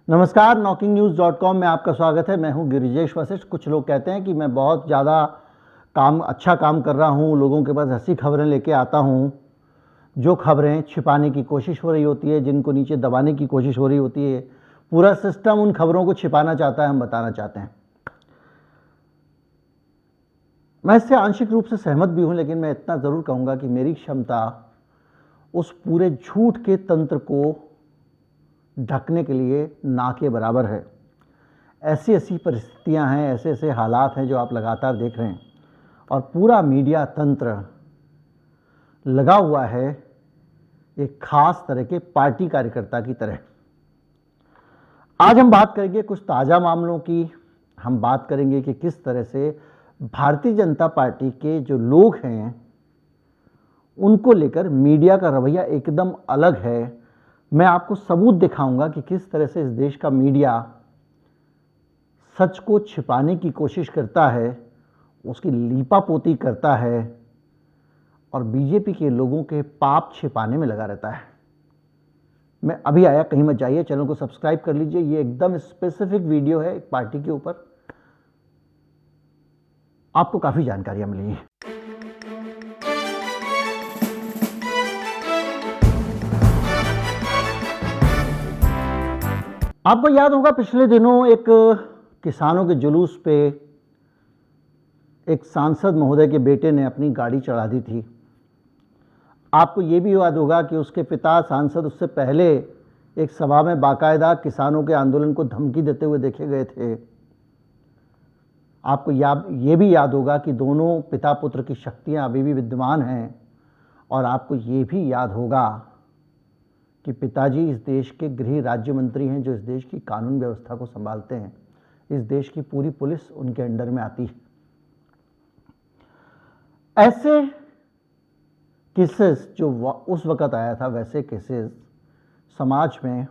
नमस्कार, knocking-news.com में आपका स्वागत है। मैं हूं गिरिजेश वशिष्ठ। कुछ लोग कहते हैं कि मैं बहुत ज़्यादा अच्छा काम कर रहा हूं, लोगों के पास ऐसी खबरें लेके आता हूं जो खबरें छिपाने की कोशिश हो रही होती है, जिनको नीचे दबाने की कोशिश हो रही होती है। पूरा सिस्टम उन खबरों को छिपाना चाहता है, हम बताना चाहते हैं। मैं इससे आंशिक रूप से सहमत भी हूं, लेकिन मैं इतना ज़रूर कहूँगा कि मेरी क्षमता उस पूरे झूठ के तंत्र को ढकने के लिए ना के बराबर है। ऐसी ऐसी परिस्थितियां हैं, ऐसे ऐसे हालात हैं जो आप लगातार देख रहे हैं, और पूरा मीडिया तंत्र लगा हुआ है एक खास तरह के पार्टी कार्यकर्ता की तरह। आज हम बात करेंगे कुछ ताज़ा मामलों की। हम बात करेंगे कि किस तरह से भारतीय जनता पार्टी के जो लोग हैं उनको लेकर मीडिया का रवैया एकदम अलग है। मैं आपको सबूत दिखाऊंगा कि किस तरह से इस देश का मीडिया सच को छिपाने की कोशिश करता है, उसकी लीपापोती करता है और बीजेपी के लोगों के पाप छिपाने में लगा रहता है। मैं अभी आया, कहीं मत जाइए, चैनल को सब्सक्राइब कर लीजिए। ये एकदम स्पेसिफिक वीडियो है एक पार्टी के ऊपर, आपको काफ़ी जानकारियां मिलेंगी। आपको याद होगा पिछले दिनों एक किसानों के जुलूस पे एक सांसद महोदय के बेटे ने अपनी गाड़ी चढ़ा दी थी। आपको ये भी याद होगा कि उसके पिता सांसद उससे पहले एक सभा में बाकायदा किसानों के आंदोलन को धमकी देते हुए देखे गए थे। आपको ये भी याद होगा कि दोनों पिता पुत्र की शक्तियां अभी भी विद्यमान हैं। और आपको ये भी याद होगा कि पिताजी इस देश के गृह राज्य मंत्री हैं, जो इस देश की कानून व्यवस्था को संभालते हैं। इस देश की पूरी पुलिस उनके अंडर में आती है। ऐसे केसेस जो उस वक़्त आया था, वैसे केसेस समाज में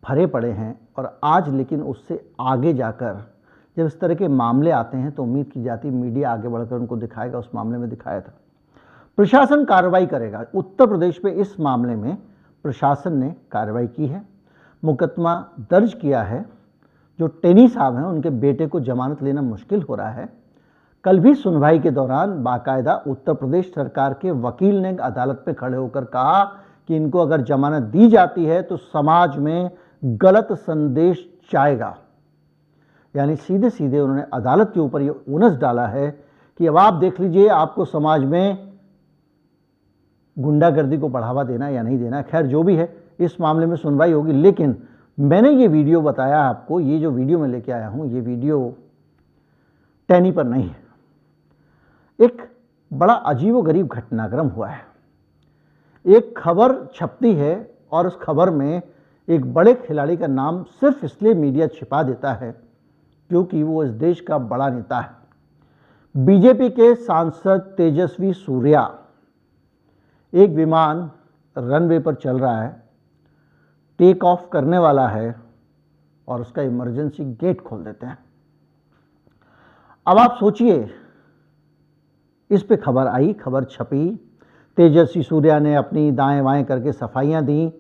भरे पड़े हैं। और आज लेकिन उससे आगे जाकर जब इस तरह के मामले आते हैं तो उम्मीद की जाती मीडिया आगे बढ़कर उनको दिखाएगा। उस मामले में दिखाया था प्रशासन कार्रवाई करेगा। उत्तर प्रदेश में इस मामले में प्रशासन ने कार्रवाई की है, मुकदमा दर्ज किया है। जो टेनी साहब हैं उनके बेटे को जमानत लेना मुश्किल हो रहा है। कल भी सुनवाई के दौरान बाकायदा उत्तर प्रदेश सरकार के वकील ने अदालत में खड़े होकर कहा कि इनको अगर जमानत दी जाती है तो समाज में गलत संदेश जाएगा। यानी सीधे सीधे उन्होंने अदालत के ऊपर ये ओनस डाला है कि अब आप देख लीजिए आपको समाज में गुंडागर्दी को बढ़ावा देना या नहीं देना। खैर जो भी है, इस मामले में सुनवाई होगी। लेकिन मैंने ये वीडियो बताया आपको, ये जो वीडियो मैं लेके आया हूं, ये वीडियो टैनी पर नहीं है। एक बड़ा अजीबोगरीब घटनाक्रम हुआ है। एक खबर छपती है और उस खबर में एक बड़े खिलाड़ी का नाम सिर्फ इसलिए मीडिया छिपा देता है क्योंकि वो इस देश का बड़ा नेता है। बीजेपी के सांसद तेजस्वी सूर्या, एक विमान रनवे पर चल रहा है, टेक ऑफ करने वाला है और उसका इमरजेंसी गेट खोल देते हैं। अब आप सोचिए, इस पे खबर आई, खबर छपी, तेजस्वी सूर्या ने अपनी दाएं बाएं करके सफाइयां दी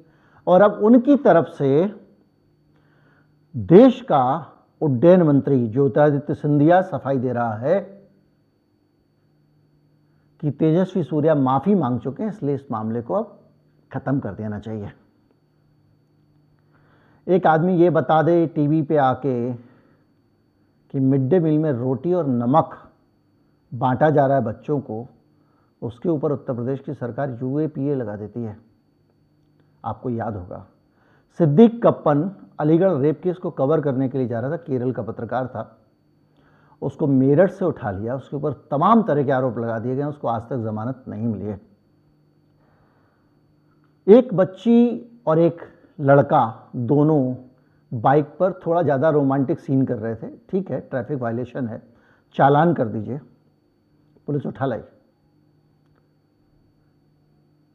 और अब उनकी तरफ से देश का उड्डयन मंत्री ज्योतिरादित्य सिंधिया सफाई दे रहा है कि तेजस्वी सूर्या माफी मांग चुके हैं, इसलिए इस मामले को अब खत्म कर देना चाहिए। एक आदमी ये बता दे टीवी पे आके कि मिड डे मील में रोटी और नमक बांटा जा रहा है बच्चों को, उसके ऊपर उत्तर प्रदेश की सरकार यूएपीए लगा देती है। आपको याद होगा सिद्दीक कप्पन अलीगढ़ रेप केस को कवर करने के लिए जा रहा था, केरल का पत्रकार था, उसको मेरठ से उठा लिया, उसके ऊपर तमाम तरह के आरोप लगा दिए गए, उसको आज तक जमानत नहीं मिली है। एक बच्ची और एक लड़का दोनों बाइक पर थोड़ा ज़्यादा रोमांटिक सीन कर रहे थे। ठीक है, ट्रैफिक वायलेशन है, चालान कर दीजिए, पुलिस उठा लाई।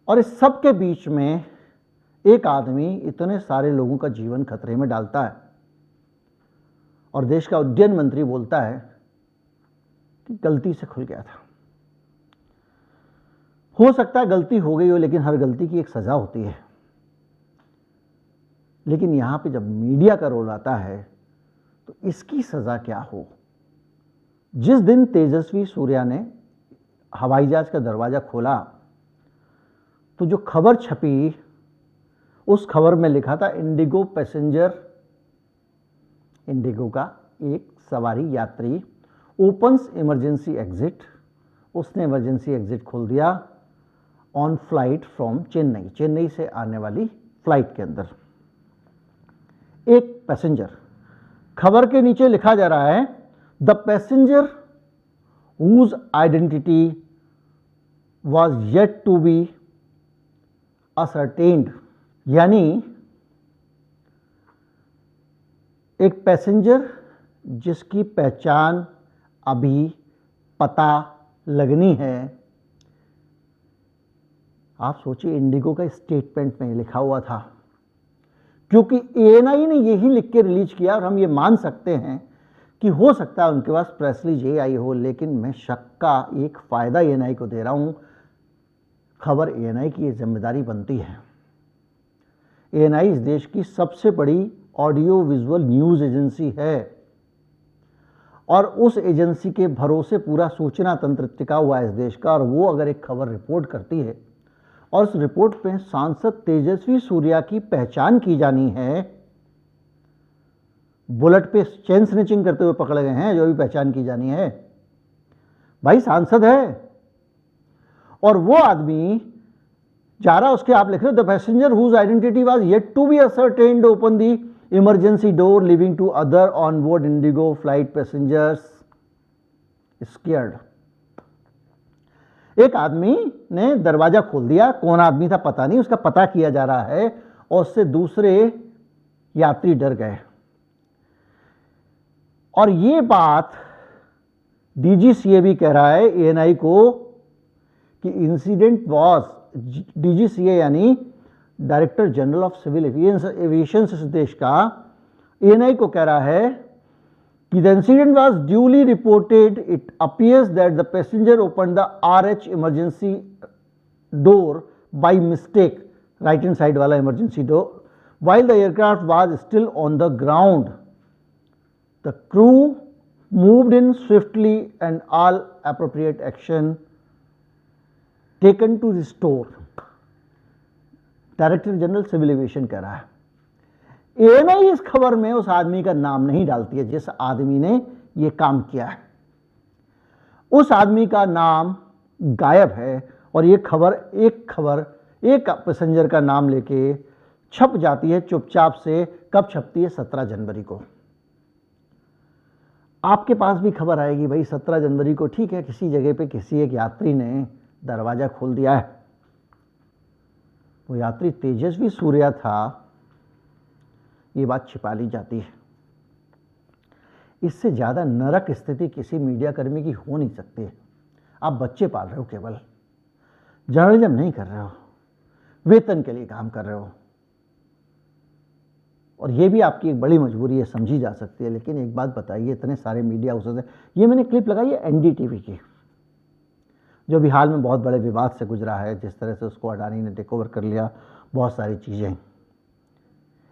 और इस सब के बीच में एक आदमी इतने सारे लोगों का जीवन खतरे में डालता है और देश का उड्डयन मंत्री बोलता है कि गलती से खुल गया था। हो सकता है गलती हो गई हो, लेकिन हर गलती की एक सजा होती है। लेकिन यहाँ पे जब मीडिया का रोल आता है तो इसकी सज़ा क्या हो। जिस दिन तेजस्वी सूर्या ने हवाई जहाज का दरवाज़ा खोला तो जो खबर छपी उस खबर में लिखा था इंडिगो पैसेंजर, इंडिगो का एक सवारी यात्री ओपन्स इमरजेंसी एग्जिट, उसने इमरजेंसी एग्जिट खोल दिया on flight from Chennai, Chennai से आने वाली फ्लाइट के अंदर। एक पैसेंजर, खबर के नीचे लिखा जा रहा है the passenger whose identity was yet to be ascertained, यानी एक पैसेंजर जिसकी पहचान अभी पता लगनी है। आप सोचिए, इंडिगो का स्टेटमेंट में लिखा हुआ था, क्योंकि एएनआई ने यही लिख के रिलीज किया और हम ये मान सकते हैं कि हो सकता है उनके पास प्रेस रिलीज ये आई हो, लेकिन मैं शक का एक फ़ायदा एएनआई को दे रहा हूँ। खबर एएनआई की ये जिम्मेदारी बनती है। एएनआई इस देश की सबसे बड़ी ऑडियो विजुअल न्यूज़ एजेंसी है और उस एजेंसी के भरोसे पूरा सूचना तंत्र टिका हुआ है इस देश का। और वो अगर एक खबर रिपोर्ट करती है और उस रिपोर्ट में सांसद तेजस्वी सूर्या की पहचान की जानी है, बुलेट पे चेन स्निचिंग करते हुए पकड़े गए हैं जो भी पहचान की जानी है, भाई सांसद है और वो आदमी जा रहा, उसके आप लिख रहे हो the passenger whose identity was yet to be ascertained open the emergency door leaving to other on board IndiGo flight passengers scared. एक आदमी ने दरवाजा खोल दिया, कौन आदमी था पता नहीं, उसका पता किया जा रहा है और उससे दूसरे यात्री डर गए। और ये बात डीजीसीए भी कह रहा है एएनआई को कि इंसिडेंट वॉज, डीजीसीए यानी director general of civil aviation इस देश का, एएनआई को कह रहा है कि the incident was duly reported. It appears that the passenger opened the RH emergency door by mistake, right hand side वाला emergency door, while the aircraft was still on the ground. The crew moved in swiftly and all appropriate action taken to restore. Director general civil aviation कह रहा है। ANI इस खबर में उस आदमी का नाम नहीं डालती है जिस आदमी ने यह काम किया है, उस आदमी का नाम गायब है और ये खबर एक पैसेंजर का नाम लेके छप जाती है चुपचाप से। कब छपती है? 17 जनवरी को। आपके पास भी खबर आएगी भाई 17 जनवरी को, ठीक है, किसी जगह पे किसी एक यात्री ने दरवाजा खोल दिया है, वो यात्री तेजस्वी सूर्या था, ये बात छिपा ली जाती है। इससे ज़्यादा नरक स्थिति किसी मीडिया कर्मी की हो नहीं सकती है। आप बच्चे पाल रहे हो, केवल जर्नलिज्म नहीं कर रहे हो, वेतन के लिए काम कर रहे हो, और ये भी आपकी एक बड़ी मजबूरी है, समझी जा सकती है। लेकिन एक बात बताइए, इतने सारे मीडिया हाउसेस हैं, ये मैंने क्लिप लगाई है एनडीटीवी की, जो भी हाल में बहुत बड़े विवाद से गुजरा है, जिस तरह से उसको अडानी ने टेक ओवर कर लिया, बहुत सारी चीज़ें।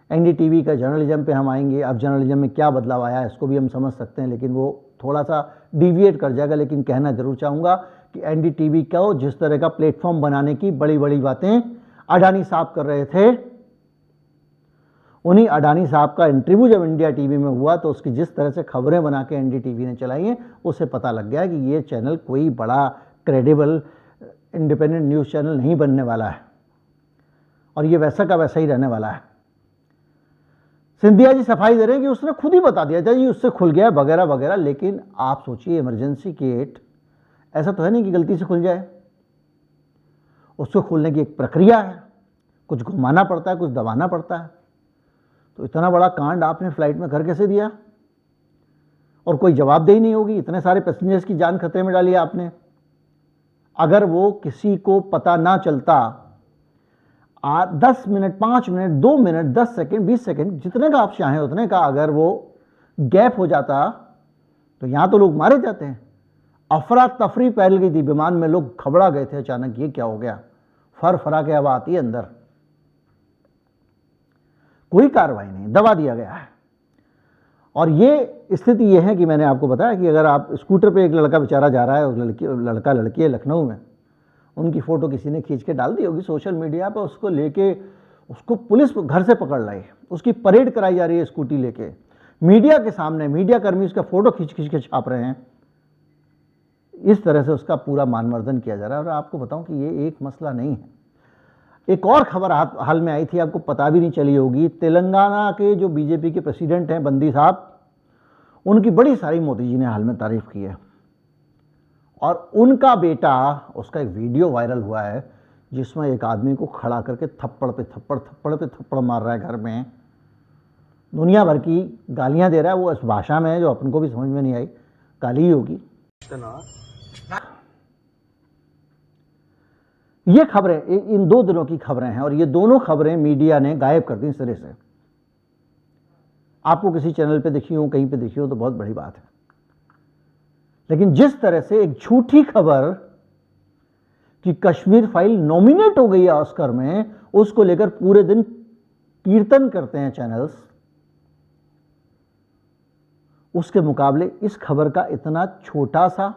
एनडीटीवी का जर्नलिज्म पे हम आएंगे। अब जर्नलिज्म में क्या बदलाव आया है इसको भी हम समझ सकते हैं, लेकिन वो थोड़ा सा डिविएट कर जाएगा। लेकिन कहना जरूर चाहूँगा कि एनडीटीवी को जिस तरह का प्लेटफॉर्म बनाने की बड़ी बड़ी बातें अडानी साहब कर रहे थे, उन्हीं अडानी साहब का इंटरव्यू जब इंडिया टीवी में हुआ तो उसकी जिस तरह से खबरें बना के एनडीटीवी ने चलाई हैं, उससे पता लग गया कि ये चैनल कोई बड़ा क्रेडिबल इंडिपेंडेंट न्यूज़ चैनल नहीं बनने वाला है और ये वैसा का वैसा ही रहने वाला है। सिंधिया जी सफाई दे रहे हैं कि उसने खुद ही बता दिया था जी उससे खुल गया वगैरह वगैरह। लेकिन आप सोचिए, इमरजेंसी गेट ऐसा तो है नहीं कि गलती से खुल जाए, उसको खोलने की एक प्रक्रिया है, कुछ घुमाना पड़ता है, कुछ दबाना पड़ता है। तो इतना बड़ा कांड आपने फ्लाइट में कर कैसे दिया और कोई जवाबदेही नहीं होगी? इतने सारे पैसेंजर्स की जान खतरे में डाली आपने। अगर वो किसी को पता ना चलता, 10 minute, 5 minute, 2 minute, 10 second, 20 second, जितने का आप चाहें उतने का अगर वो गैप हो जाता तो यहां तो लोग मारे जाते हैं। अफरा तफरी फैल गई थी विमान में, लोग घबरा गए थे अचानक, ये क्या हो गया, फर फरा के हवा आती है अंदर। कोई कार्रवाई नहीं, दबा दिया गया है। और ये स्थिति ये है कि मैंने आपको बताया कि अगर आप स्कूटर पे एक लड़का बेचारा जा रहा है और लड़का लड़की है लखनऊ में, उनकी फ़ोटो किसी ने खींच के डाल दी होगी सोशल मीडिया पर, उसको लेके उसको पुलिस घर से पकड़ लाई, उसकी परेड कराई जा रही है स्कूटी लेके, मीडिया के सामने मीडिया कर्मी उसका फ़ोटो खींच खींच के छाप रहे हैं। इस तरह से उसका पूरा मानवर्धन किया जा रहा है। और आपको बताऊं कि ये एक मसला नहीं है। एक और खबर हाल में आई थी, आपको पता भी नहीं चली होगी। तेलंगाना के जो बीजेपी के प्रेसिडेंट हैं बंदी साहब, उनकी बड़ी सारी मोदी जी ने हाल में तारीफ की है। और उनका बेटा, उसका एक वीडियो वायरल हुआ है जिसमें एक आदमी को खड़ा करके थप्पड़ पे थप्पड़ मार रहा है घर में, दुनिया भर की गालियां दे रहा है। वो इस भाषा में है जो अपन को भी समझ में नहीं आई, गाली ही होगी। ये खबरें इन 2 दिनों की खबरें हैं और ये दोनों खबरें मीडिया ने गायब कर दी सिरे से। आपको किसी चैनल पे दिखी हो, कहीं पे दिखी हो तो बहुत बड़ी बात है। लेकिन जिस तरह से एक झूठी खबर कि कश्मीर फाइल नॉमिनेट हो गई है ऑस्कर में, उसको लेकर पूरे दिन कीर्तन करते हैं चैनल्स, उसके मुकाबले इस खबर का इतना छोटा सा,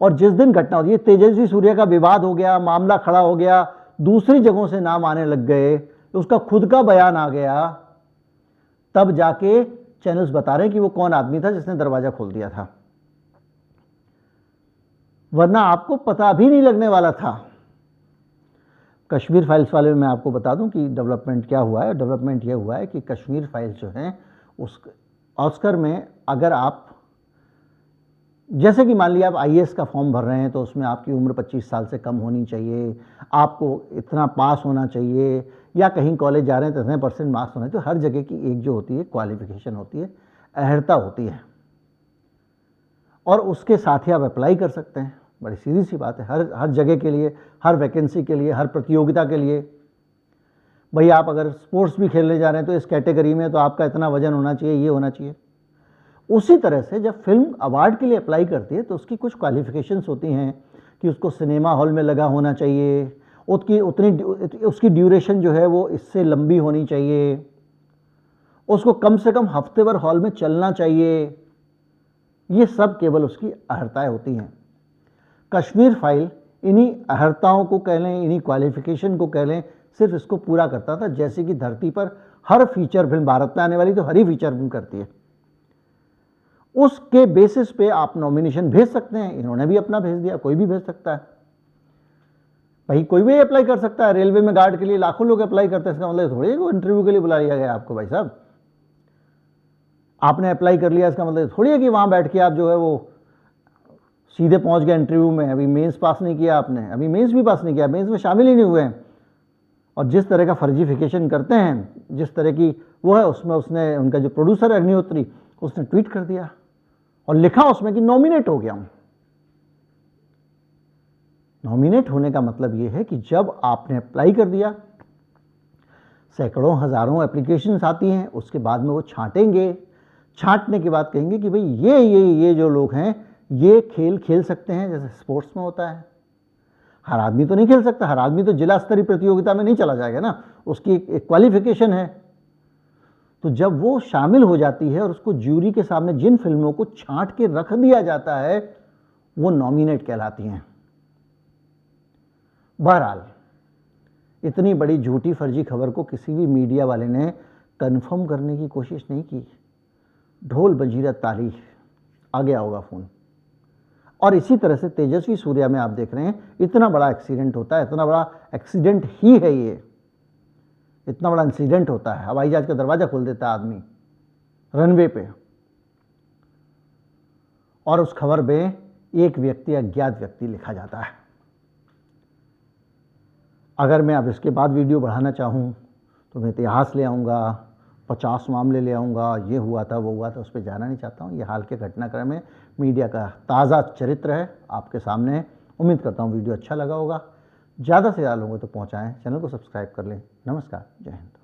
और जिस दिन घटना होती है, तेजस्वी सूर्या का विवाद हो गया, मामला खड़ा हो गया, दूसरी जगहों से नाम आने लग गए, उसका खुद का बयान आ गया, तब जाके चैनल्स बता रहे हैं कि वो कौन आदमी था जिसने दरवाजा खोल दिया था, वरना आपको पता भी नहीं लगने वाला था। कश्मीर फाइल्स वाले में मैं आपको बता दूं कि डेवलपमेंट क्या हुआ है। डेवलपमेंट यह हुआ है कि कश्मीर फाइल्स जो हैं उस ऑस्कर में, अगर आप जैसे कि मान लिया आप आईएएस का फॉर्म भर रहे हैं तो उसमें आपकी उम्र 25 साल से कम होनी चाहिए, आपको इतना पास होना चाहिए, या कहीं कॉलेज जा रहे हैं तो इतने % मार्क्स होने चाहिए। तो हर जगह की एक जो होती है क्वालिफिकेशन होती है, अहर्ता होती है, और उसके साथ ही आप अप्लाई कर सकते हैं। बड़ी सीधी सी बात है, हर जगह के लिए, हर वैकेंसी के लिए, हर प्रतियोगिता के लिए। भाई आप अगर स्पोर्ट्स भी खेलने जा रहे हैं तो इस कैटेगरी में तो आपका इतना वजन होना चाहिए, ये होना चाहिए। उसी तरह से जब फिल्म अवार्ड के लिए अप्लाई करती है तो उसकी कुछ क्वालिफिकेशंस होती हैं कि उसको सिनेमा हॉल में लगा होना चाहिए, उसकी ड्यूरेशन जो है वो इससे लंबी होनी चाहिए, उसको कम से कम हफ्ते भर हॉल में चलना चाहिए। ये सब केवल उसकी अहर्ताएं होती हैं। कश्मीर फाइल इन्हीं अहर्ताओं को कह लें, इन्हीं क्वालिफिकेशन को कह लें, सिर्फ इसको पूरा करता था। जैसे कि धरती पर हर फीचर फिल्म, भारत में आने वाली तो हर ही फीचर फिल्म करती है, उसके बेसिस पे आप नॉमिनेशन भेज सकते हैं। इन्होंने भी अपना भेज दिया, कोई भी भेज सकता है। भाई कोई भी अप्लाई कर सकता है। रेलवे में गार्ड के लिए लाखों लोग अप्लाई करते हैं, इसका मतलब थोड़ी है कि इंटरव्यू के लिए बुला लिया गया आपको। भाई साहब आपने अप्लाई कर लिया, इसका मतलब थोड़ी है कि वहां बैठ के आप जो है वो सीधे पहुंच गए इंटरव्यू में। अभी मेंस पास नहीं किया आपने, अभी मेंस भी पास नहीं किया, मेंस में शामिल ही नहीं हुए हैं। और जिस तरह का फर्जीफिकेशन करते हैं, जिस तरह की वो है, उसमें उसने, उनका जो प्रोड्यूसर है अग्निहोत्री, उसने ट्वीट कर दिया और लिखा उसमें कि नॉमिनेट हो गया हूं। नॉमिनेट होने का मतलब यह है कि जब आपने अप्लाई कर दिया, सैकड़ों हजारों एप्लीकेशंस आती हैं, उसके बाद में वो छांटेंगे, छांटने के बाद कहेंगे कि भाई ये जो लोग हैं ये खेल खेल सकते हैं, जैसे स्पोर्ट्स में होता है। हर आदमी तो नहीं खेल सकता, हर आदमी तो जिला स्तरीय प्रतियोगिता में नहीं चला जाएगा ना, उसकी एक क्वालिफिकेशन है। तो जब वो शामिल हो जाती है और उसको ज्यूरी के सामने जिन फिल्मों को छांट के रख दिया जाता है वो नॉमिनेट कहलाती हैं। बहरहाल इतनी बड़ी झूठी फर्जी खबर को किसी भी मीडिया वाले ने कंफर्म करने की कोशिश नहीं की। ढोल बजीरा ताली, आ गया होगा फोन। और इसी तरह से तेजस्वी सूर्या में आप देख रहे हैं, इतना बड़ा एक्सीडेंट होता है, इतना बड़ा एक्सीडेंट ही है ये, इतना बड़ा इंसिडेंट होता है। हवाई जहाज का दरवाजा खोल देता है आदमी रनवे पे, और उस खबर में एक व्यक्ति, अज्ञात व्यक्ति लिखा जाता है। अगर मैं अब इसके बाद वीडियो बढ़ाना चाहूँ तो मैं इतिहास ले आऊँगा, 50 मामले ले आऊँगा, ये हुआ था वो हुआ था, उस पर जाना नहीं चाहता हूँ। ये हाल के घटनाक्रम में मीडिया का ताज़ा चरित्र है आपके सामने। उम्मीद करता हूँ वीडियो अच्छा लगा होगा, ज़्यादा से ज़्यादा लोगों तक पहुँचाएँ, चैनल को सब्सक्राइब कर लें। नमस्कार, जय हिंद।